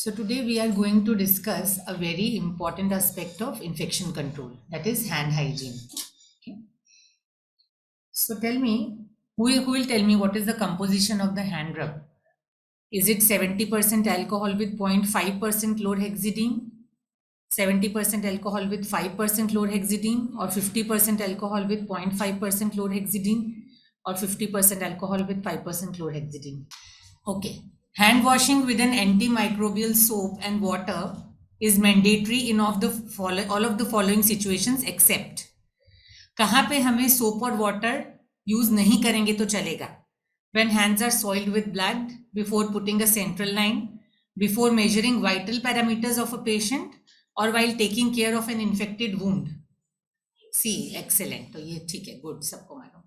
So today we are going to discuss a very important aspect of infection control, that is hand hygiene. Okay. So tell me, who will tell me what is the composition of the hand rub? Is it 70% alcohol with 0.5% chlorhexidine, 70% alcohol with 5% chlorhexidine, or 50% alcohol with 0.5% chlorhexidine, or 50% alcohol with 5% chlorhexidine? Okay. Hand washing with an antimicrobial soap and water is mandatory in all of the following situations except. कहाँ पे हमें soap और water use नहीं करेंगे तो चलेगा? When hands are soiled with blood, before putting a central line, before measuring vital parameters of a patient, or while taking care of an infected wound. See, excellent. तो ये ठीक है, good, सबको मालूम.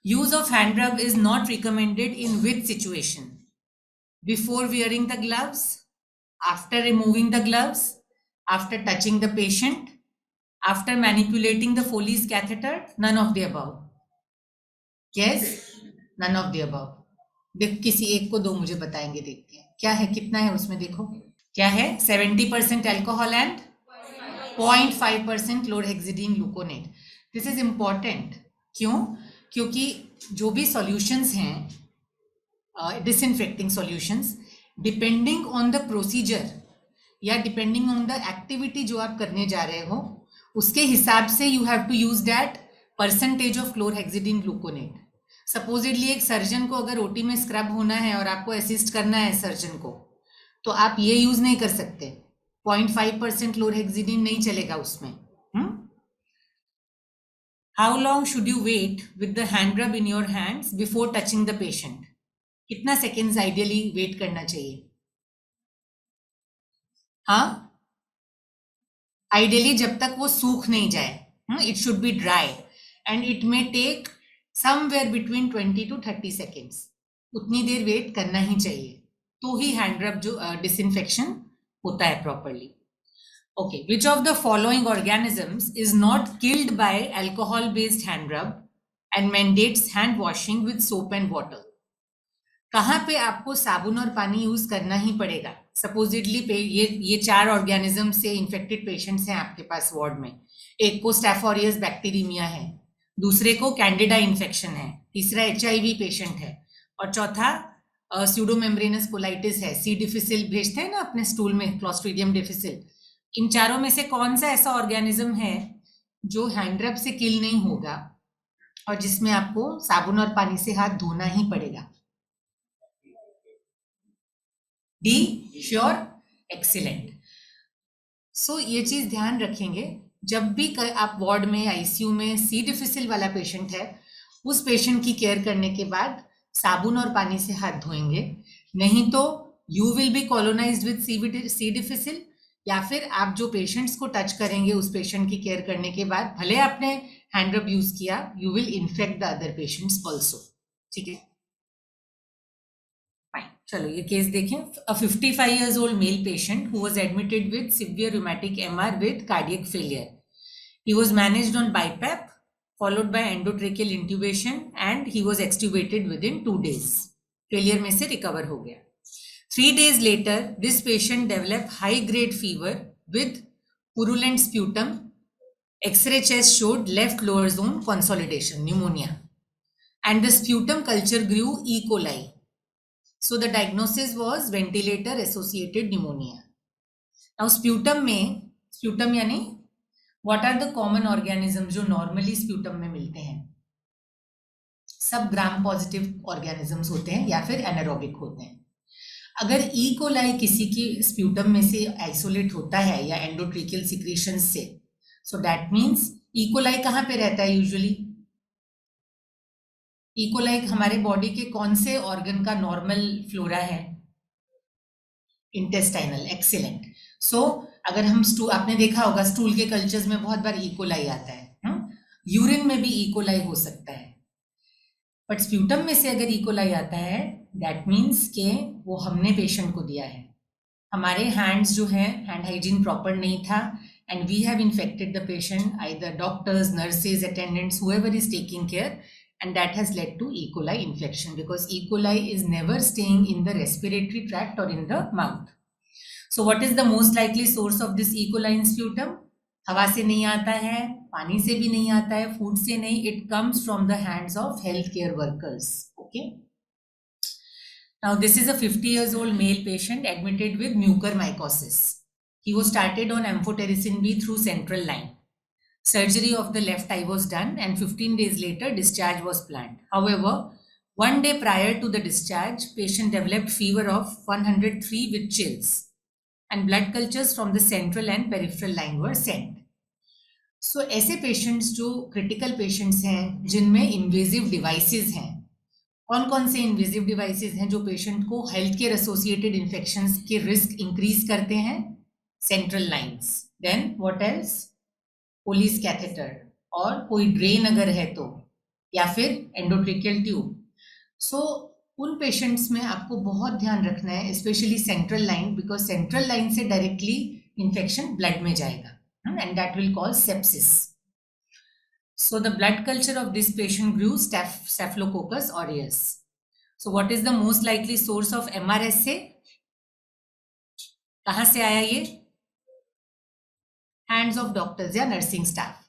Use of hand rub is not recommended in which situation? Before wearing the gloves, after removing the gloves, after touching the patient, after manipulating the Foley's catheter, none of the above. Yes, none of the above. देख किसी एक को दो मुझे बताएंगे, देखते हैं क्या है, कितना है उसमें, देखो क्या है. 70% alcohol and 0.5% chlorhexidine gluconate. This is important. क्यों? क्योंकि जो भी सॉल्यूशंस हैं, disinfecting solutions, depending on the procedure या depending on the activity जो आप करने जा रहे हो, उसके हिसाब से you have to use that percentage of chlorhexidine gluconate. Supposedly एक सर्जन को अगर ओटी में स्क्रब होना है और आपको असिस्ट करना है सर्जन को, तो आप ये यूज नहीं कर सकते. 0.5% क्लोरहेक्सिडीन नहीं चलेगा उसमें. How long should you wait with the hand rub in your hands before touching the patient? कितना सेकेंड्स आइडियली वेट करना चाहिए? हाँ, आइडियली जब तक वो सूख नहीं जाए. It should be dry and it may take somewhere between 20 to 30 seconds. उतनी देर वेट करना ही चाहिए, तो ही हैंड रब जो डिसइंफेक्शन होता है properly. Okay, which of the following organisms is not killed by alcohol based hand rub and mandates hand washing with soap and water? कहाँ पे आपको साबुन और पानी यूज करना ही पड़ेगा? सपोजिटली ये 4 ऑर्गेनिज्म से इन्फेक्टेड पेशेंट्स हैं आपके पास वार्ड में. एक को स्टैफ ऑरियस बैक्टीरियमिया है, दूसरे को कैंडिडा इन्फेक्शन है, तीसरा HIV पेशेंट है, और चौथा स्यूडोमेम्ब्रेनस कोलाइटिस है. सी डिफिसिल भेजते हैं ना अपने स्टूल में, क्लॉस्ट्रीडियम डिफिसिल. इन चारों में से कौन सा ऐसा ऑर्गेनिज्म है जो हैंड रब से किल नहीं होगा और जिसमें आपको साबुन और पानी से हाथ धोना ही पड़ेगा? D, sure, excellent. सो ये चीज ध्यान रखेंगे जब भी आप वार्ड में, आईसीयू में सी डिफिसिल वाला पेशेंट है, उस पेशेंट की केयर करने के बाद साबुन और पानी से हाथ धोएंगे. नहीं तो you will be colonized with C difficile, या फिर आप जो पेशेंट्स को टच करेंगे उस पेशेंट की केयर करने के बाद, भले आपने हैंड रब यूज किया, you will infect the other patients also. ठीक है, चलो ये केस देखें. अ 55 years old male patient who was admitted with severe rheumatic MR with cardiac failure. He was managed on BiPAP followed by endotracheal intubation and he was extubated within 2 days. Failure में से recover हो गया. 3 days later, this patient developed high-grade fever with purulent sputum. X-ray chest showed left lower zone consolidation, pneumonia, and the sputum culture grew E. coli. So the diagnosis was ventilator associated pneumonia. Now sputum यानी what are the common organisms जो normally sputum में मिलते हैं? सब gram positive organisms होते हैं या फिर एनारोबिक होते हैं. अगर ई कोलाई किसी की स्प्यूटम में से आइसोलेट होता है या एंडोट्रिकियल सिक्रीशन से, so that means E coli कहाँ पे रहता है यूजुअली? ई कोलाई हमारे बॉडी के कौन से ऑर्गन का नॉर्मल फ्लोरा है? इंटेस्टाइनल. एक्सीलेंट. सो अगर हम आपने देखा होगा स्टूल के कल्चर्स में बहुत बार ई कोलाई आता है. यूरिन में भी ई कोलाई हो सकता है, बट स्प्यूटम में से अगर ई कोलाई आता है, दैट मीन्स के वो हमने पेशेंट को दिया है. हमारे हैंड्स जो है, हैंड हाइजीन प्रॉपर नहीं था, and we have infected the patient, either doctors, nurses, attendants, whoever is taking care, and that has led to E. coli infection, because E. coli is never staying in the respiratory tract or in the mouth. So what is the most likely source of this E. coli sputum? हवा से नहीं आता है, पानी से भी नहीं आता है, फूड से नहीं. It comes from the hands of healthcare workers. Okay. Now this is a 50 years old male patient admitted with mucormycosis. He was started on amphotericin B through central line. Surgery of the left eye was done and 15 days later discharge was planned. However, one day prior to the discharge, patient developed fever of 103 with chills and blood cultures from the central and peripheral line were sent. So ऐसे patients जो critical patients हैं जिनमें invasive devices हैं, कौन कौन से invasive devices हैं जो patient को health care associated infections के risk increase करते हैं? Central lines. Then what else? Police catheter और कोई drain अगर है तो, या फिर endotracheal tube. So उन पेशेंट्स में आपको बहुत ध्यान रखना है, specially central line, because central line से डायरेक्टली इन्फेक्शन ब्लड में जाएगा and that will cause sepsis. So the blood culture of this patient grew Staphylococcus aureus. So what is the most likely source of MRSA? कहाँ से आया ये? Hands of doctors या nursing staff.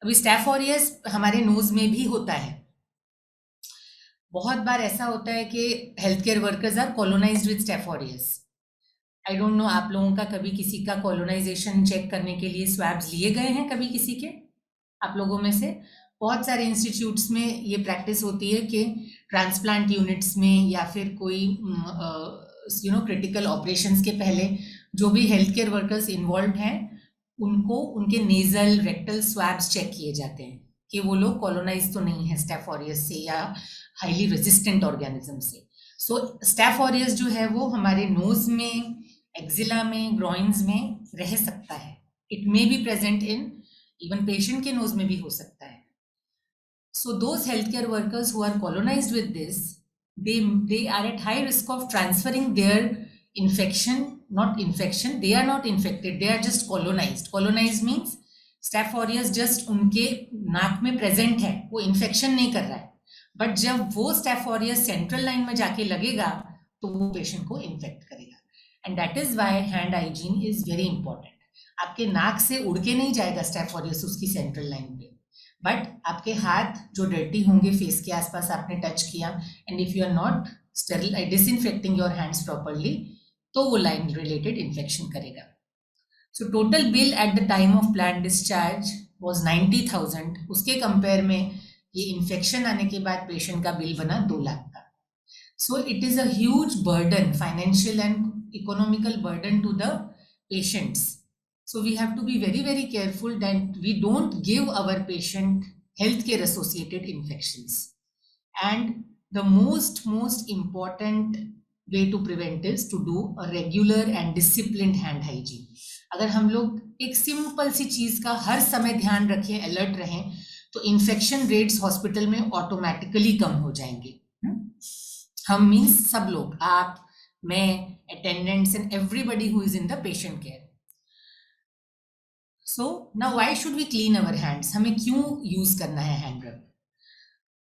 अभी staph aureus हमारे nose में भी होता है. बहुत बार ऐसा होता है कि health care workers are colonized with staph aureus. I don't know आप लोगों का कभी किसी का कॉलोनाइजेशन चेक करने के लिए स्वैब्स लिए गए हैं कभी किसी के? आप लोगों में से बहुत सारे इंस्टीट्यूट्स में ये प्रैक्टिस होती है कि ट्रांसप्लांट यूनिट्स में या फिर कोई क्रिटिकल ऑपरेशंस के पहले जो भी हेल्थ केयर वर्कर्स इन्वॉल्व हैं उनको उनके नेजल रेक्टल स्वैब्स चेक किए जाते हैं कि वो लोग कॉलोनाइज तो नहीं है स्टैफ ऑरियस से या हाईली रेजिस्टेंट ऑर्गेनिज्म से. सो स्टैफ ऑरियस जो है वो हमारे नोज में, एक्जिला में, ग्रॉइन्स में रह सकता है. It may be present in even patient के नोज में भी हो सकता है. So those health care workers who are colonized with this, they are at high risk of transferring their infection, not infection, they are not infected, they are just colonized. Colonized means staph aureus just उनके नाक में present है, वो infection नहीं कर रहा है, but जब वो स्टैफ ऑरियस सेंट्रल लाइन में जाके लगेगा तो वो पेशेंट को इन्फेक्ट करेगा. And that is why hand hygiene is very important. आपके नाक से उड़ के नहीं जाएगा स्टैफ ऑरियस उसकी सेंट्रल लाइन पे, बट आपके हाथ जो डर्टी होंगे फेस के आसपास आपने टच किया, and if you are not sterile disinfecting your hands properly तो वो लाइन रिलेटेड इन्फेक्शन करेगा. So total bill at the time of planned discharge was 90,000. उसके कंपेयर में ये इन्फेक्शन आने के बाद पेशेंट का बिल बना 2 लाख का. So it is a huge burden, financial and economical burden to the patients. So we have to be very, very careful that we don't give our patient healthcare associated infections. And the most important way to prevent is to do a regular and disciplined hand hygiene. अगर हम लोग एक simple सी चीज का हर समय ध्यान रखें, alert रहें, तो इन्फेक्शन रेट्स हॉस्पिटल में ऑटोमेटिकली कम हो जाएंगे. हम मीन्स सब लोग, आप, मैं, attendants and everybody who is in the patient care. So now why should we clean our hands? हमें क्यों यूज करना है हैंड रब?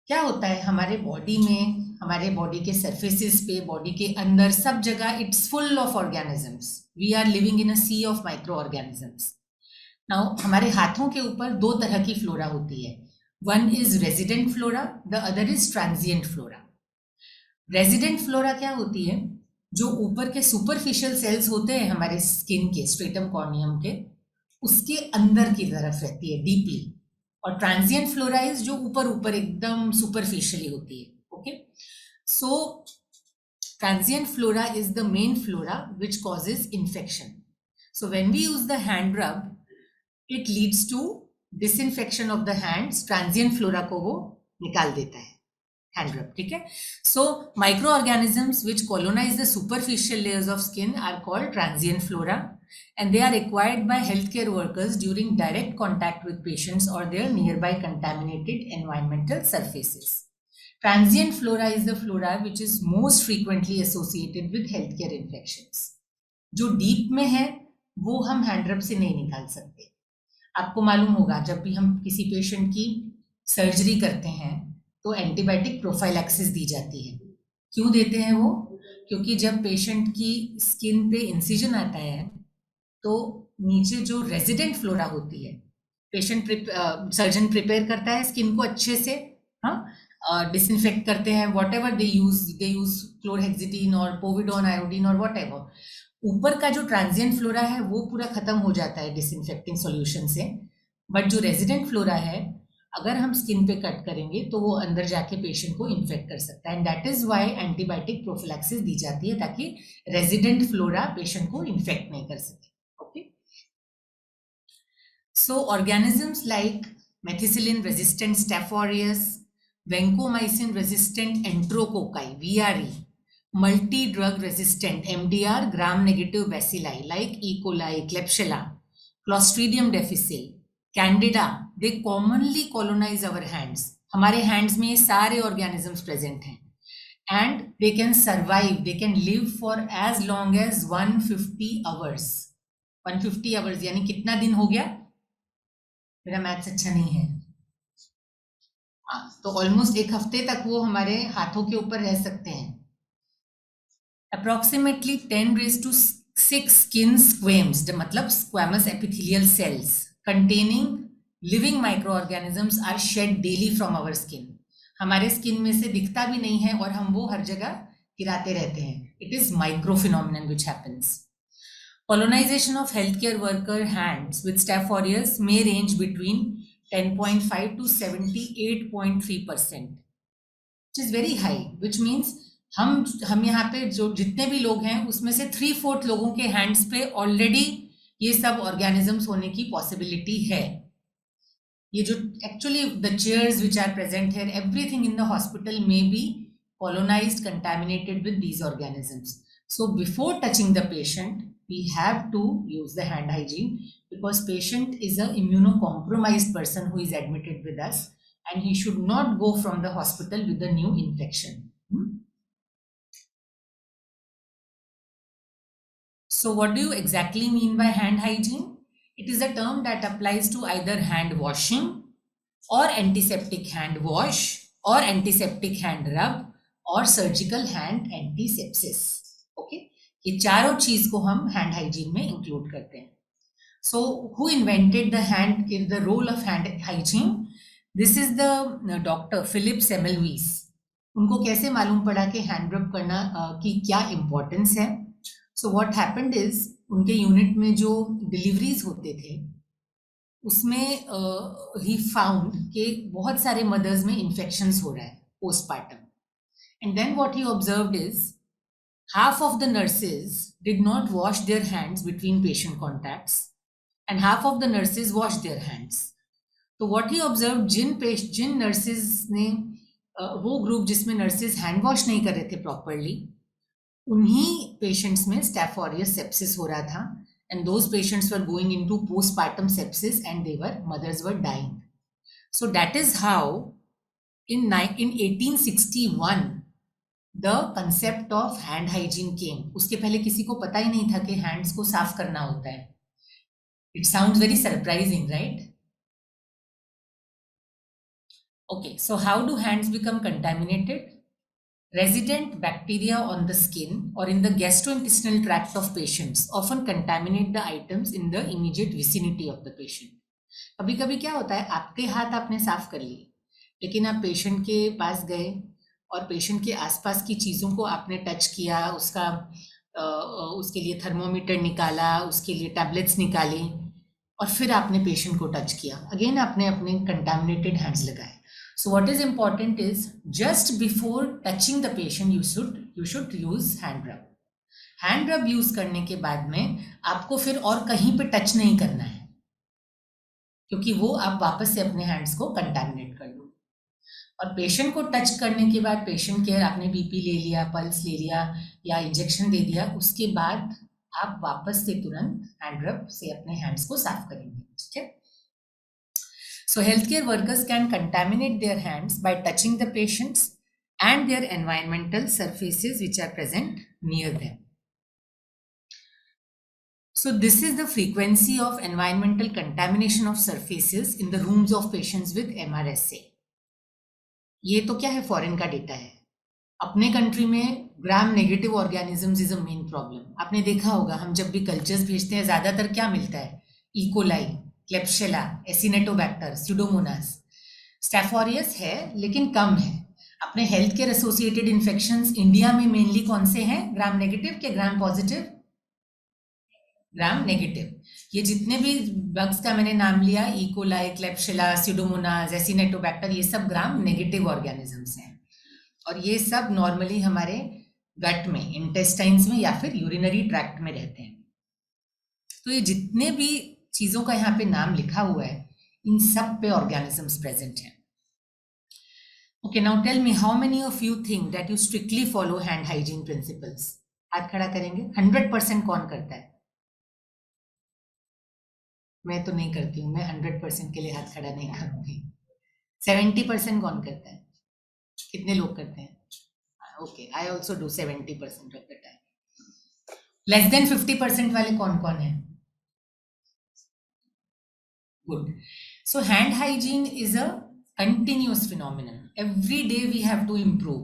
क्या होता है हमारे बॉडी में, हमारे बॉडी के सरफेसेस पे, बॉडी के अंदर, सब जगह it's full of organisms. We are living in a sea of micro organisms. Now हमारे हाथों के ऊपर 2 तरह की फ्लोरा होती है. One is resident flora, the other is transient flora. Resident flora क्या होती है? जो ऊपर के सुपरफिशियल सेल्स होते हैं हमारे स्किन के, स्ट्रेटम कॉर्नियम के, उसके अंदर की तरफ रहती है डीपली. और ट्रांजिएंट फ्लोरा इज जो ऊपर एकदम सुपरफिशियली होती है. Okay, so transient flora is the main flora which causes infection. So when we use the hand rub, it leads to disinfection of the hands. Transient flora को वो निकाल देता है hand rub. ठीक है? So microorganisms which colonize the superficial layers of skin are called transient flora, and they are acquired by healthcare workers during direct contact with patients or their nearby contaminated environmental surfaces. Transient flora is the flora which is most frequently associated with healthcare infections. जो deep में है वो हम hand रब से नहीं निकाल सकते. आपको मालूम होगा जब भी हम किसी पेशेंट की सर्जरी करते हैं तो एंटीबायोटिक प्रोफाइलैक्सिस दी जाती है. क्यों देते हैं वो? क्योंकि जब पेशेंट की स्किन पे इंसिजन आता है तो नीचे जो रेजिडेंट फ्लोरा होती है, पेशेंट सर्जन प्रिपेयर करता है स्किन को अच्छे से, हाँ, डिसइंफेक्ट करते हैं, what ever they use chlorhexidine और पोविडोन आयोडीन और वॉट एवर। ऊपर का जो ट्रांजिएंट फ्लोरा है वो पूरा खत्म हो जाता है डिसइंफेक्टिंग सॉल्यूशन से, बट जो रेजिडेंट फ्लोरा है अगर हम स्किन पे कट करेंगे तो वो अंदर जाके पेशेंट को इन्फेक्ट कर सकता है, and that is why antibiotic prophylaxis दी जाती है ताकि रेजिडेंट फ्लोरा पेशेंट को इन्फेक्ट नहीं कर सके। Okay, so organisms like methicillin resistant Staph aureus, vancomycin resistant enterococci VRE, multi drug resistant MDR gram negative bacilli like E. coli, Klebsiella, Clostridium difficile, Candida, they commonly colonize our hands. हमारे hands में ये सारे organisms present हैं, and they can survive, they can live for as long as 150 hours. 150 hours यानी कितना दिन हो गया? मेरा मैथ्स अच्छा नहीं है, हाँ, तो ऑलमोस्ट एक हफ्ते तक वो हमारे हाथों के ऊपर रह सकते हैं। अप्रोक्सीमेटली 10⁶ स्किन स्क्वेम्स, मतलब squamous epithelial cells containing living micro organisms are shed daily from our skin. हमारे स्किन में से दिखता भी नहीं है और हम वो हर जगह गिराते रहते हैं। It is micro phenomenon which happens. Colonization of healthcare worker hands with Staph aureus may range between 10.5 to 78.3%, which is very high, which means हम यहाँ पे जो जितने भी लोग हैं उसमें से 3/4 लोगों के हैंड्स पे ऑलरेडी ये सब ऑर्गेनिजम्स होने की पॉसिबिलिटी है। ये जो actually the chairs which are present here, everything in the hospital may be colonized, contaminated with these organisms. So before touching the patient, we have to use the hand hygiene, because patient is a immunocompromised person who is admitted with us, and he should not go from the hospital with a new infection. So what do you exactly mean by hand hygiene? It is a term that applies to either hand washing or antiseptic hand wash or antiseptic hand rub और surgical hand antisepsis. Okay, ये चारों चीज को हम hand hygiene में include करते हैं। So who invented the hand in the role of hand hygiene? This is the doctor Philipp Semmelweis. उनको कैसे मालूम पड़ा कि हैंड रब करना की क्या इम्पोर्टेंस है? सो व्हाट हैपेंड इज, उनके यूनिट में जो डिलीवरीज होते थे उसमें ही फाउंड कि बहुत सारे मदर्स में इन्फेक्शंस हो रहा है postpartum. And then what he observed is half of the nurses did not wash their hands between patient contacts and half of the nurses washed their hands. So what he observed, जिन nurses ने वो group जिसमें nurses hand wash नहीं कर रहे थे properly, उन्हीं patients में Staph aureus sepsis हो रहा था, and those patients were going into postpartum sepsis and mothers were dying. So that is how in 1861 the concept of hand hygiene came. उसके पहले किसी को पता ही नहीं था कि हैंड्स को साफ करना होता है। It sounds very surprising, right? Okay, so how do hands become contaminated? Resident bacteria on the skin or in the gastrointestinal tract of patients often contaminate the items in the immediate vicinity of the patient. कभी कभी क्या होता है, आपके हाथ आपने साफ कर लिए, लेकिन आप पेशेंट के पास गए और पेशेंट के आसपास की चीज़ों को आपने टच किया, उसके लिए थर्मोमीटर निकाला, उसके लिए टैबलेट्स निकाली और फिर आपने पेशेंट को टच किया, अगेन आपने अपने कंटामिनेटेड हैंड्स लगाए। सो what is important is just before touching the patient you should use hand रब। हैंड रब यूज करने के बाद में आपको फिर और कहीं पे टच नहीं करना है, क्योंकि वो आप वापस से अपने हैंड्स को कंटामिनेट कर लो। और पेशेंट को टच करने के बाद पेशेंट केयर, आपने बीपी ले लिया, पल्स ले लिया या इंजेक्शन दे दिया, उसके बाद आप वापस से तुरंत हैंड रब से अपने हैंड्स को साफ करेंगे, ठीक है? सो health care workers can contaminate their hands bye touching the patients and their environmental surfaces which are present near them. So this is the frequency of environmental contamination of surfaces in the rooms of patients with MRSA. ये तो क्या है, foreign का data है। अपने country में gram negative organisms is a main problem. आपने देखा होगा हम जब भी कल्चर्स भेजते हैं ज्यादातर क्या मिलता है, इकोलाई, क्लेप्शेला, एसिनेटोबैक्टर, स्यूडोमोनास, स्टैफोरियस है लेकिन कम है। अपने health care associated infections India में मेनली कौन से हैं, ग्राम नेगेटिव के ग्राम पॉजिटिव? Gram negative. ये जितने भी बग्स का मैंने नाम लिया, इकोलाई, क्लेप्शेला, स्यूडोमोनास, एसिनेटोबैक्टर, ये सब ग्राम नेगेटिव ऑर्गेनिजम्स हैं और ये सब नॉर्मली हमारे गट में, इंटेस्टाइन्स में या फिर यूरिनरी ट्रैक्ट में रहते हैं। तो ये जितने भी चीजों का यहाँ पे नाम लिखा हुआ है इन सब पे ऑर्गेनिजम्स प्रेजेंट हैं। Okay, now tell me how many of you think that you strictly follow hand hygiene principles? हाथ खड़ा करेंगे। 100% कौन करता है? मैं तो नहीं करती हूँ, मैं 100% के लिए हाथ खड़ा नहीं करूंगी। 70% कौन करता है? कितने लोग करते हैं? Okay, I also do 70% of the time. Less than 50% वाले कौन कौन है? Good. So hand hygiene is a continuous phenomenon, every day we have to improve.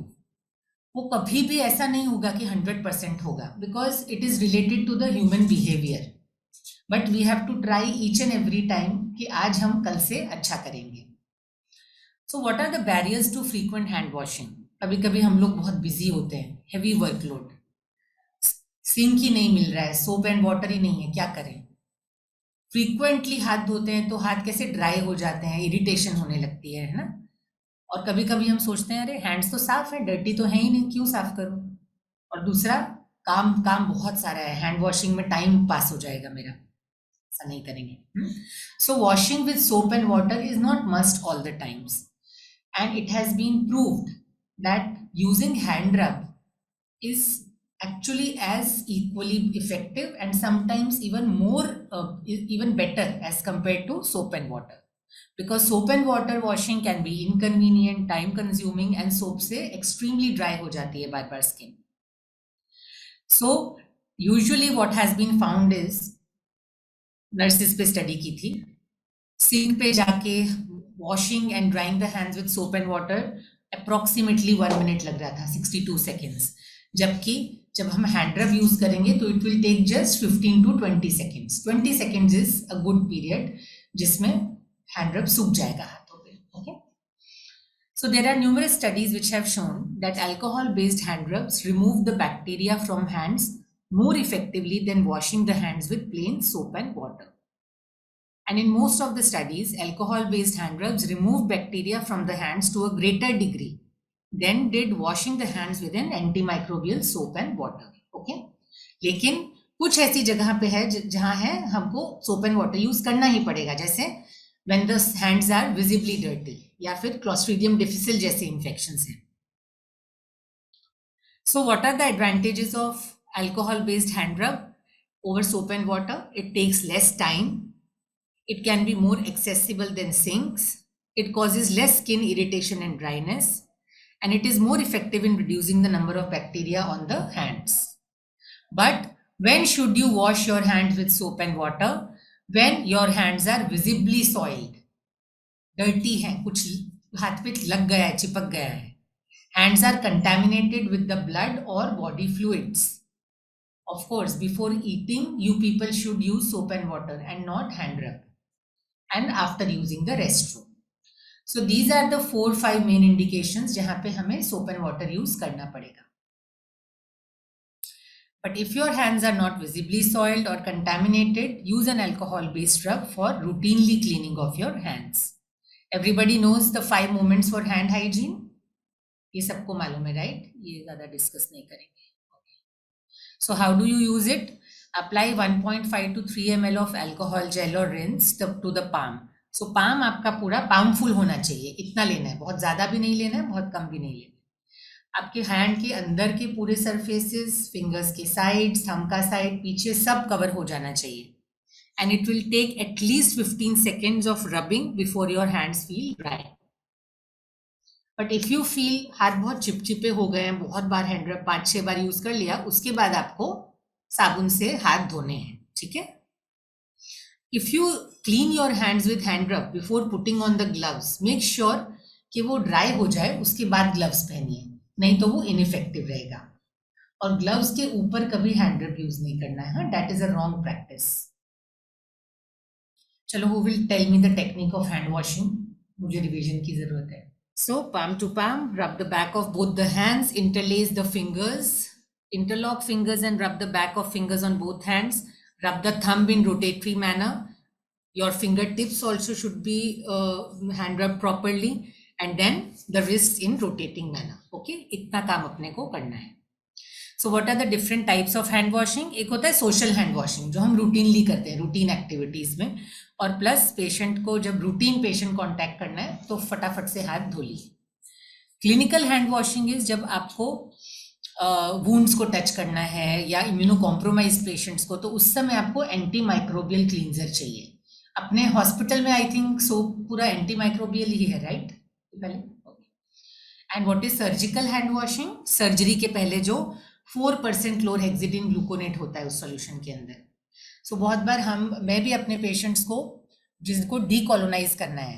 वो कभी भी ऐसा नहीं होगा कि 100% होगा, because it is related to the human behaviour, but we have to try each and every time कि आज हम कल से अच्छा करेंगे। So what are the barriers to frequent hand washing? कभी कभी हम लोग बहुत बिजी होते हैं, हेवी वर्कलोड, सिंक ही नहीं मिल रहा है, सोप एंड वाटर ही नहीं है, क्या करें? फ्रीक्वेंटली हाथ धोते हैं तो हाथ कैसे ड्राई हो जाते हैं, इरिटेशन होने लगती है ना? और कभी कभी हम सोचते हैं अरे हैंड्स तो साफ है, डर्टी तो है ही नहीं, क्यों साफ करूं? और दूसरा, काम काम बहुत सारा है, हैंड वॉशिंग में टाइम पास हो जाएगा मेरा, ऐसा नहीं करेंगे। So washing with soap and water is not must all the times, and it has been proved that using hand rub is actually as equally effective and sometimes even more even better as compared to soap and water, because soap and water washing can be inconvenient, time consuming and soap से extremely dry हो जाती है बार बार skin. So usually what has been found is, nurses पे study की थी, sink पे जाके washing and drawing the hands with soap and water approximately 1 minute लग रहा था, 62 सेकेंड्स, जबकि जब हम हैंड रब यूज करेंगे तो it will take just 15 to 20 seconds. 20 seconds is a good period जिसमें हैंड रब सूख जाएगा हाथों पे। Okay, so there are numerous studies which have shown that alcohol based hand rubs remove the bacteria from hands more effectively than washing the hands with plain soap and water. And in most of the studies, alcohol-based hand rubs remove bacteria from the hands to a greater degree than did washing the hands with an antimicrobial soap and water. Okay? लेकिन कुछ ऐसी जगह पे है जहां है हमको soap and water use करना ही पड़ेगा, जैसे when the hands are visibly dirty या फिर Clostridium difficile जैसे infections हैं. So what are the advantages of alcohol-based hand rub over soap and water? It takes less time. It can be more accessible than sinks. It causes less skin irritation and dryness. And it is more effective in reducing the number of bacteria on the hands. But when should you wash your hands with soap and water? When your hands are visibly soiled. Dirty हैं, कुछ हाथ पे लग गया है, चिपक गया है. Hands are contaminated with the blood or body fluids. Of course, before eating, you people should use soap and water and not hand rub. And after using the restroom. So these are the 4-5 main indications जहाँ पे हमें soap and water use करना पड़ेगा. But if your hands are not visibly soiled or contaminated, use an alcohol-based rub for routinely cleaning of your hands. Everybody knows the 5 moments for hand hygiene. ये सबको मालूम है, right? ये ज़्यादा discuss नहीं करेंगे. So how do you use it? Apply 1.5 to 3 ml of alcohol gel or rinse to the palm. So palm आपका पूरा palm full होना चाहिए, इतना लेना है, बहुत ज़्यादा भी नहीं लेना है, बहुत कम भी नहीं लेना है. आपके हैंड के अंदर के पूरे सरफेसेस, फिंगर्स के साइड, थंब का साइड, पीछे सब कवर हो जाना चाहिए. And it will take at least 15 seconds of rubbing before your hands feel dry. But if you feel हाथ बहुत चिपचिपे हो गए हैं, बहुत बार हैंड रब 5-6 बार यूज कर लिया, उसके बाद आपको साबुन से हाथ धोने हैं. ठीक है? If you clean your hands with hand rub before putting on the gloves, make sure कि वो ड्राई हो जाए, उसके बाद ग्लव्स पहनिए. नहीं तो वो इनइफेक्टिव रहेगा। और ग्लव्स के ऊपर कभी हैंड रब यूज नहीं करना है, that is a wrong practice. चलो, who will tell me the technique of hand washing, मुझे रिवीजन की जरूरत है। So palm to palm, rub the back of both the hands, interlace the fingers, interlock fingers and rub the back of fingers on both hands. Rub the thumb in rotatory manner. Your fingertips also should be hand rubbed properly, and then the wrists in rotating manner. Okay, इतना काम अपने को करना है। So what are the different types of hand washing? एक होता है social hand washing, जो हम रूटीनली करते हैं रूटीन एक्टिविटीज में, और प्लस पेशेंट को जब रूटीन पेशेंट कांटेक्ट करना है तो फटाफट से हाथ धो ली। क्लिनिकल हैंड वॉशिंग इज जब आपको वुंड्स को टच करना है या इम्यूनो कॉम्प्रोमाइज पेशेंट्स को, तो उस समय आपको एंटी माइक्रोबियल क्लींजर चाहिए। अपने हॉस्पिटल में आई थिंक सोप पूरा एंटी माइक्रोबियल ही है, राइट? पहले and what is surgical hand washing? Surgery के पहले जो 4% क्लोरहेक्सिडिन ग्लूकोनेट होता है उस सॉल्यूशन के अंदर। सो बहुत बार मैं भी अपने पेशेंट्स को, जिनको डीकोलोनाइज करना है,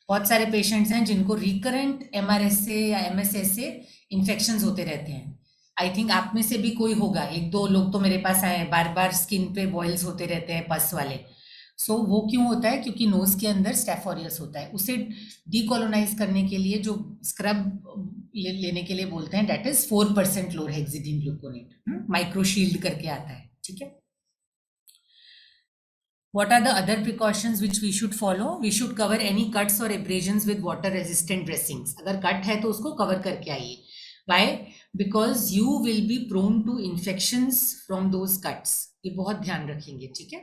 बहुत सारे पेशेंट्स हैं जिनको रिकरेंट MRS से या MSS से इन्फेक्शंस होते रहते हैं। आई थिंक आप में से भी कोई होगा, एक दो लोग तो मेरे पास आए, बार बार स्किन पे बॉयल्स होते रहते हैं, पस वाले। सो वो क्यों होता है? क्योंकि नोज के अंदर स्टेफ ऑरियस होता है। उसे डीकोलोनाइज करने के लिए जो स्क्रब लेने के लिए बोलते हैं, डेट इज 4% क्लोरहेक्सिडिन ग्लूकोनेट, माइक्रोशील्ड करके आता है, ठीक है। What are the other precautions which we should follow? We should cover any cuts or abrasions with water resistant dressings. अगर कट है तो उसको कवर करके आइए। Why? Because you will be prone to infections from those cuts. ये बहुत ध्यान रखेंगे, ठीक है।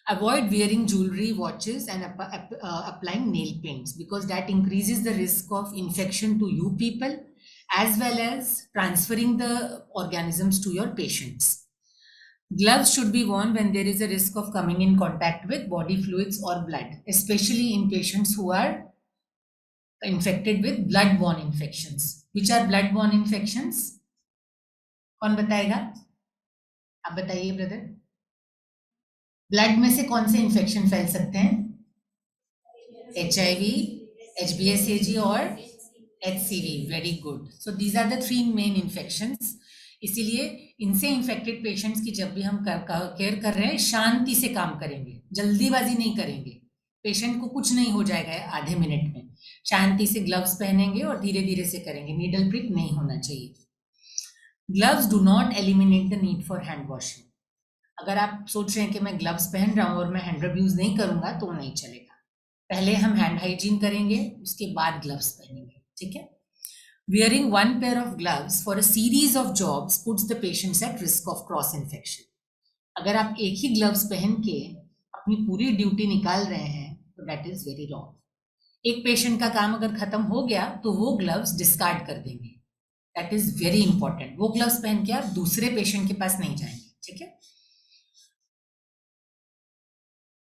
Avoid wearing jewelry, watches and applying nail paints, because that increases the risk of infection to you people as well as transferring the organisms to your patients. Gloves should be worn when there is a risk of coming in contact with body fluids or blood, especially in patients who are infected with blood-borne infections. Which are blood-borne infections? कौन बताएगा? आप बताइए brother. Blood में से कौन से infection फैल सकते हैं? HIV, HBsAg और HCV। Very good. So these are the 3 main infections. इसीलिए इनसे इन्फेक्टेड पेशेंट्स की जब भी हम केयर कर रहे हैं, शांति से काम करेंगे, जल्दीबाजी नहीं करेंगे। पेशेंट को कुछ नहीं हो जाएगा आधे मिनट में, शांति से ग्लव्स पहनेंगे और धीरे धीरे से करेंगे। नीडल प्रिक नहीं होना चाहिए। Gloves do not eliminate the need for hand washing. अगर आप सोच रहे हैं कि मैं ग्लव्स पहन रहा हूँ और मैं हैंड रब यूज नहीं करूंगा, तो नहीं चलेगा। पहले हम हैंड हाइजीन करेंगे, उसके बाद ग्लव्स पहनेंगे, ठीक है। Wearing one pair of gloves for a series of jobs puts the patients at risk of cross infection. अगर आप एक ही ग्लव्स पहन के अपनी पूरी ड्यूटी निकाल रहे हैं, तो that is very wrong. एक पेशेंट का काम अगर खत्म हो गया तो वो ग्लव्स डिस्कार्ड कर देंगे, that is very important. वो ग्लव्स पहन के आप दूसरे पेशेंट के पास नहीं जाएंगे, ठीक है।